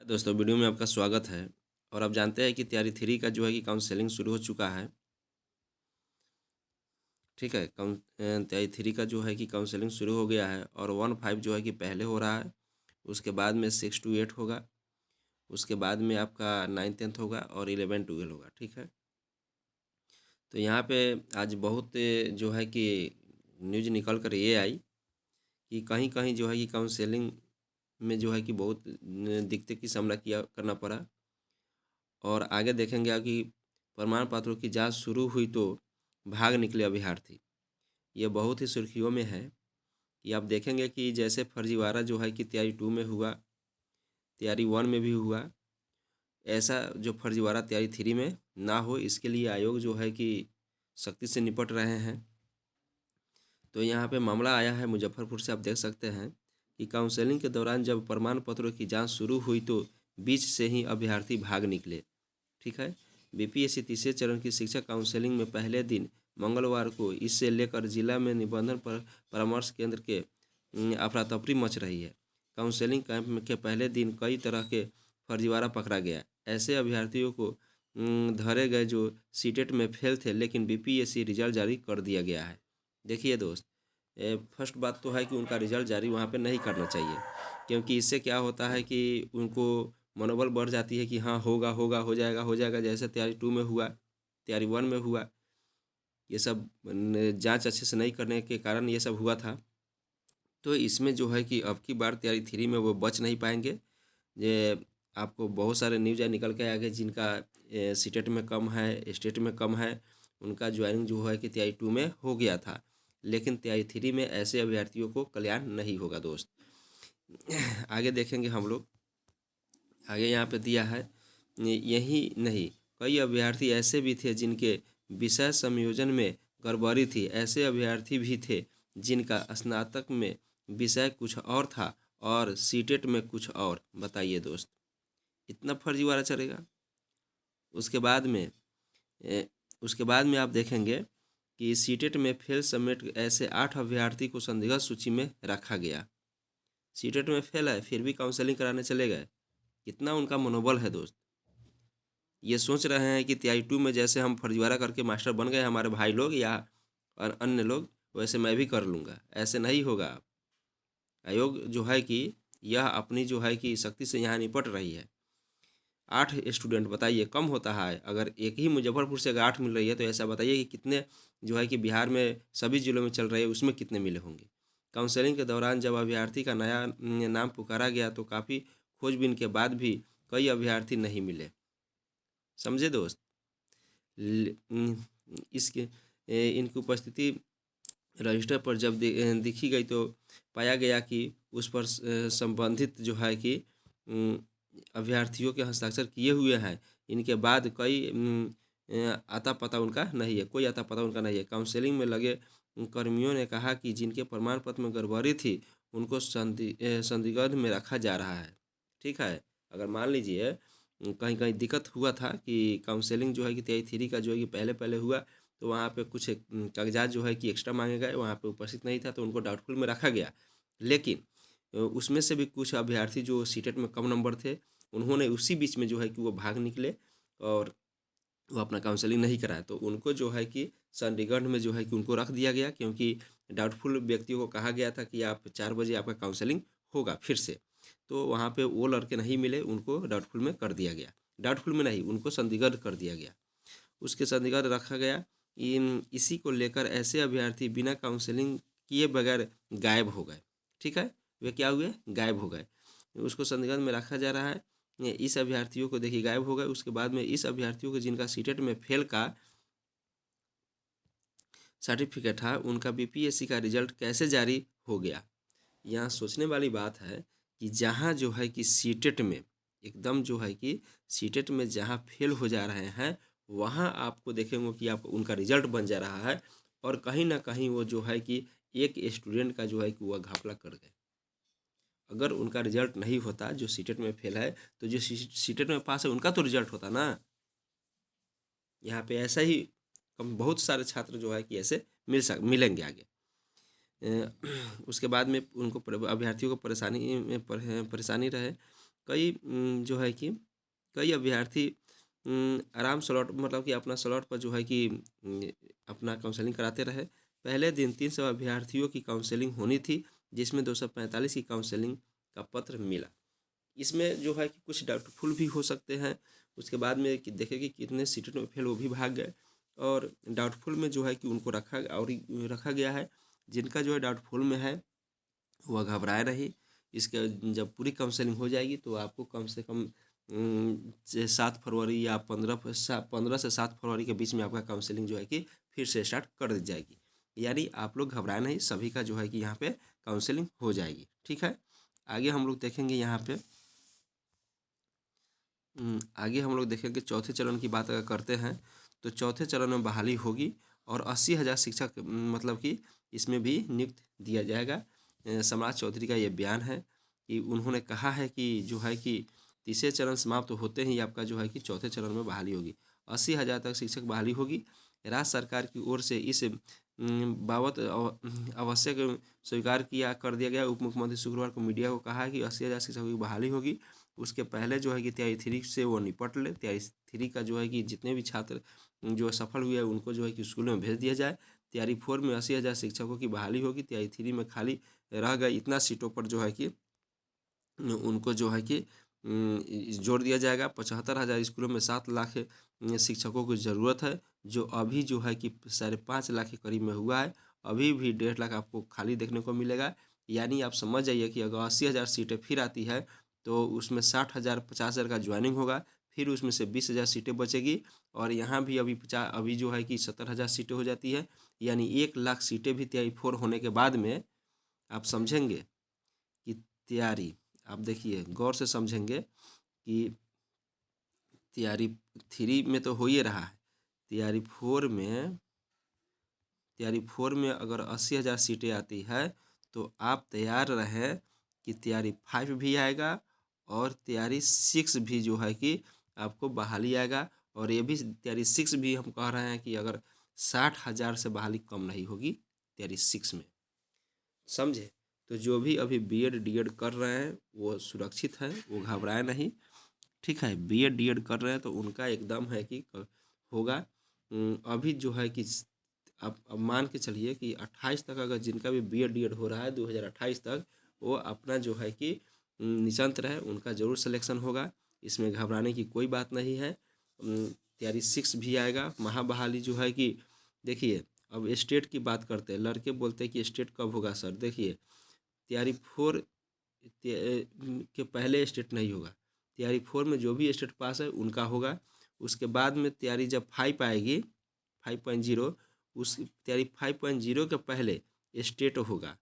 दोस्तों वीडियो में आपका स्वागत है। और आप जानते हैं कि तैयारी थ्री का जो है कि काउंसलिंग शुरू हो चुका है। ठीक है, तैयारी थ्री का जो है कि काउंसलिंग शुरू हो गया है और 1-5 जो है कि पहले हो रहा है। उसके बाद में 6-8 होगा। उसके बाद में आपका 9-10 होगा और 11-12 होगा। ठीक है, तो यहाँ पे आज बहुत जो है कि न्यूज निकल कर ये आई कि कहीं कहीं जो है कि काउंसलिंग में जो है कि बहुत दिक्कत की सामना किया करना पड़ा। और आगे देखेंगे आप कि प्रमाण पत्रों की जांच शुरू हुई तो भाग निकले अभ्यर्थी। ये बहुत ही सुर्खियों में है कि आप देखेंगे कि जैसे फर्जीवाड़ा जो है कि तैयारी 2 में हुआ, तैयारी 1 में भी हुआ, ऐसा जो फर्जीवाड़ा तैयारी 3 में ना हो, इसके लिए आयोग जो है कि सख्ती से निपट रहे हैं। तो यहाँ पे मामला आया है मुजफ्फरपुर से। आप देख सकते हैं कि काउंसलिंग के दौरान जब प्रमाण पत्रों की जांच शुरू हुई तो बीच से ही अभ्यर्थी भाग निकले। ठीक है, बीपीएससी तीसरे चरण की शिक्षक काउंसलिंग में पहले दिन मंगलवार को इससे लेकर जिला में निबंधन पर परामर्श केंद्र के अफरा तफरी मच रही है। काउंसलिंग कैंप के पहले दिन कई तरह के फर्जीवाड़ा पकड़ा गया। ऐसे अभ्यर्थियों को धरे गए जो सीटेट में फेल थे, लेकिन बीपीएससी रिजल्ट जारी कर दिया गया है। देखिए दोस्त, फर्स्ट बात तो है कि उनका रिजल्ट जारी वहाँ पे नहीं करना चाहिए, क्योंकि इससे क्या होता है कि उनको मनोबल बढ़ जाती है कि हाँ होगा होगा हो जाएगा, जैसे तैयारी 2 में हुआ, तैयारी 1 में हुआ। ये सब जांच अच्छे से नहीं करने के कारण ये सब हुआ था। तो इसमें जो है कि अब की बार तैयारी 3 में वो बच नहीं पाएंगे। ये आपको बहुत सारे न्यूज़ निकल के आ गए जिनका सीटेट में कम है, स्टेट में कम है, उनका ज्वाइनिंग जो है कि तैयारी 2 में हो गया था, लेकिन तैयारी 3 में ऐसे अभ्यर्थियों को कल्याण नहीं होगा दोस्त। आगे देखेंगे हम लोग। आगे यहाँ पे दिया है, यही नहीं, कई अभ्यर्थी ऐसे भी थे जिनके विषय संयोजन में गड़बड़ी थी। ऐसे अभ्यर्थी भी थे जिनका स्नातक में विषय कुछ और था और सीटेट में कुछ और। बताइए दोस्त, इतना फर्जीवाड़ा चलेगा? उसके बाद में ए, उसके बाद में आप देखेंगे कि सीटेट में फेल समेत ऐसे 8 अभ्यर्थी को संदिग्ध सूची में रखा गया। सीटेट में फेल है फिर भी काउंसलिंग कराने चले गए। कितना उनका मनोबल है दोस्त। ये सोच रहे हैं कि तैयारी 2 में जैसे हम फर्जीवाड़ा करके मास्टर बन गए हमारे भाई लोग या अन्य लोग, वैसे मैं भी कर लूँगा। ऐसे नहीं होगा। आयोग जो है कि यह अपनी जो है कि सख्ती से यहाँ निपट रही है। 8 स्टूडेंट, बताइए कम होता है? अगर एक ही मुजफ्फरपुर से अगर 8 मिल रही है तो ऐसा बताइए कि कितने जो है कि बिहार में सभी जिलों में चल रही है, उसमें कितने मिले होंगे। काउंसलिंग के दौरान जब अभ्यर्थी का नया नाम पुकारा गया तो काफ़ी खोजबीन के बाद भी कई अभ्यर्थी नहीं मिले। समझे दोस्त? इसके इनकी उपस्थिति रजिस्टर पर जब दिखी गई तो पाया गया कि उस पर संबंधित जो है कि अभ्यर्थियों के हस्ताक्षर किए हुए हैं। इनके बाद कई आता पता उनका नहीं है, कोई आता पता उनका नहीं है। काउंसलिंग में लगे कर्मियों ने कहा कि जिनके प्रमाण पत्र में गड़बड़ी थी उनको संदिग्ध में रखा जा रहा है। ठीक है, अगर मान लीजिए कहीं कहीं दिक्कत हुआ था कि काउंसलिंग जो है कि तैयारी थ्री का जो है कि पहले पहले हुआ, तो वहाँ पे कुछ कागजात जो है कि एक्स्ट्रा मांगे गए, वहाँ पे उपस्थित नहीं था तो उनको डाउटफुल में रखा गया। लेकिन उसमें से भी कुछ अभ्यर्थी जो सीटेट में कम नंबर थे, उन्होंने उसी बीच में जो है कि वो भाग निकले और वो अपना काउंसलिंग नहीं कराया, तो उनको जो है कि चंडीगढ़ में जो है कि उनको रख दिया गया, क्योंकि डाउटफुल व्यक्तियों को कहा गया था कि आप 4 बजे आपका काउंसलिंग होगा फिर से। तो वहाँ पे वो लड़के नहीं मिले, उनको डाउटफुल में कर दिया गया। डाउटफुल में नहीं, उनको संदिग्ध कर दिया गया, उसके संदिग्ध रखा गया। इन इसी को लेकर ऐसे अभ्यर्थी बिना काउंसलिंग किए बगैर गायब हो गए। ठीक है, वे क्या हुए? गायब हो गए। उसको संदिग्ध में रखा जा रहा है। इस अभ्यर्थियों को देखिए गायब हो गए। उसके बाद में इस अभ्यर्थियों को जिनका सीटेट में फेल का सर्टिफिकेट था, उनका बीपीएससी का रिजल्ट कैसे जारी हो गया? यहाँ सोचने वाली बात है कि जहाँ जो है कि सीटेट में एकदम जो है कि सीटेट में जहाँ फेल हो जा रहे हैं, वहाँ आपको देखेंगे कि आपको उनका रिजल्ट बन जा रहा है और कहीं ना कहीं वो जो है कि एक स्टूडेंट का जो है कि वह घपला कर गए। अगर उनका रिजल्ट नहीं होता, जो सीटेट में फेल है, तो जो सीटेट में पास है उनका तो रिजल्ट होता ना। यहाँ पे ऐसा ही बहुत सारे छात्र जो है कि ऐसे मिलेंगे आगे। उसके बाद में उनको अभ्यर्थियों को परेशानी रहे कई जो है कि कई अभ्यर्थी आराम स्लॉट मतलब कि अपना स्लॉट पर जो है कि अपना काउंसलिंग कराते रहे। पहले दिन 300 अभ्यर्थियों की काउंसलिंग होनी थी, जिसमें 245 की काउंसलिंग का पत्र मिला। इसमें जो है कि कुछ डाउटफुल भी हो सकते हैं। उसके बाद में कि देखें कि कितने सीटों में फेल, वो भी भाग गए। और डाउटफुल में जो है कि उनको रखा गया है। जिनका जो है डाउटफुल में है वह घबराए नहीं। इसके जब पूरी काउंसलिंग हो जाएगी तो आपको कम से कम 7 फरवरी या 15 से 7 फरवरी के बीच में आपका काउंसलिंग जो है कि फिर से स्टार्ट कर दी जाएगी। यानी आप लोग घबराए नहीं, सभी का जो है कि यहाँ पे काउंसलिंग हो जाएगी। ठीक है, आगे हम लोग देखेंगे यहाँ पे आगे हम लोग देखेंगे चौथे चरण की बात अगर करते हैं तो चौथे चरण में बहाली होगी और 80,000 शिक्षक मतलब कि इसमें भी नियुक्त दिया जाएगा। सम्राट चौधरी का ये बयान है कि उन्होंने कहा है कि जो है कि तीसरे चरण समाप्त होते ही आपका जो है कि चौथे चरण में बहाली होगी। 80,000 तक शिक्षक बहाली होगी। राज्य सरकार की ओर से इस बाबत आवश्यक स्वीकार कर दिया गया। उप मुख्यमंत्री शुक्रवार को मीडिया को कहा कि 80,000 शिक्षकों की बहाली होगी। उसके पहले जो है कि तैयारी 3 से वो निपट ले। तैयारी 3 का जो है कि जितने भी छात्र जो सफल हुए हैं उनको जो है कि स्कूल में भेज दिया जाए। तैयारी 4 में 80,000 शिक्षकों की बहाली होगी। तैयारी 3 में खाली रह गए इतना सीटों पर जो है कि उनको जो है कि जोड़ दिया जाएगा। 75,000 स्कूलों में 7 लाख शिक्षकों की ज़रूरत है, जो अभी जो है कि 5.5 लाख के करीब में हुआ है। अभी भी 1.5 लाख आपको खाली देखने को मिलेगा। यानी आप समझ जाइए कि अगर 80,000 सीटें फिर आती है तो उसमें 60,000 50,000 का ज्वाइनिंग होगा। फिर उसमें से 20,000 सीटें बचेगी और यहाँ भी अभी जो है कि 70,000 सीटें हो जाती है। यानी 1 लाख सीटें भी तैयारी 4 होने के बाद में आप समझेंगे कि तैयारी, आप देखिए गौर से समझेंगे कि तैयारी 3 में तो हो ही रहा है। तैयारी 4 में अगर 80,000 सीटें आती है तो आप तैयार रहें कि तैयारी 5 भी आएगा और तैयारी 6 भी जो है कि आपको बहाली आएगा। और ये भी तैयारी 6 भी हम कह रहे हैं कि अगर 60,000 से बहाली कम नहीं होगी तैयारी 6 में, समझे। तो जो भी अभी बीएड डीएड कर रहे हैं वो सुरक्षित हैं, वो घबराए नहीं। ठीक है, बीएड डीएड कर रहे हैं तो उनका एकदम है कि होगा। अभी जो है कि आप अब मान के चलिए कि 28 तक अगर जिनका भी बीएड डीएड हो रहा है 2028 तक, वो अपना जो है कि निश्चिंत रहे, उनका ज़रूर सिलेक्शन होगा। इसमें घबराने की कोई बात नहीं है। तैयारी 6 भी आएगा। महाबहाली जो है कि देखिए, अब स्टेट की बात करते हैं। लड़के बोलते हैं कि स्टेट कब होगा सर। देखिए, तैयारी 4 के पहले स्टेट नहीं होगा। तैयारी 4 में जो भी स्टेट पास है उनका होगा। उसके बाद में तैयारी जब 5 आएगी 5.0, उस तैयारी 5.0 के पहले स्टेट होगा।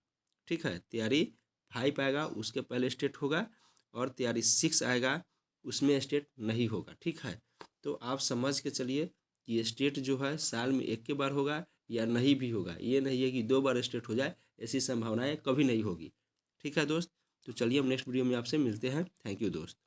ठीक है, तैयारी 5 आएगा उसके पहले स्टेट होगा और तैयारी 6 आएगा उसमें स्टेट नहीं होगा। ठीक है, तो आप समझ के चलिए कि स्टेट जो है साल में एक के बार होगा या नहीं भी होगा। ये नहीं है कि 2 बार स्टेट हो जाए, ऐसी संभावनाएं कभी नहीं होगी। ठीक है दोस्त, तो चलिए हम नेक्स्ट वीडियो में आपसे मिलते हैं। थैंक यू दोस्त।